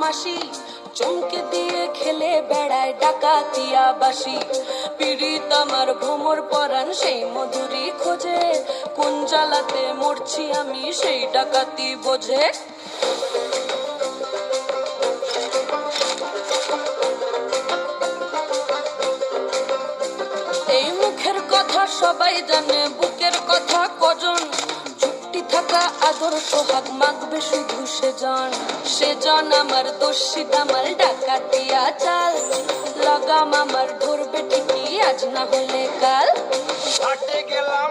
বদমাশি চমকে দিয়ে খেলে বেড়ায় ডাকাতিয়া বাসি পীড়িত আমার ভ্রমর পরাণ সেই মধুরি খোঁজে কোন জ্বালাতে মরছি আমি সেই ডাকাতি বোঝে এই মুখের কথা সবাই জানে বুকের কথা কজন চুপটি থাকা আদর সোহাগ মাগবে শুধু সেজন আমার দোষী দামাল ডাকাতিয়া চাল লাগাম আমার ধরবে ঠিকই আজ না হলে কাল হাটে গেলাম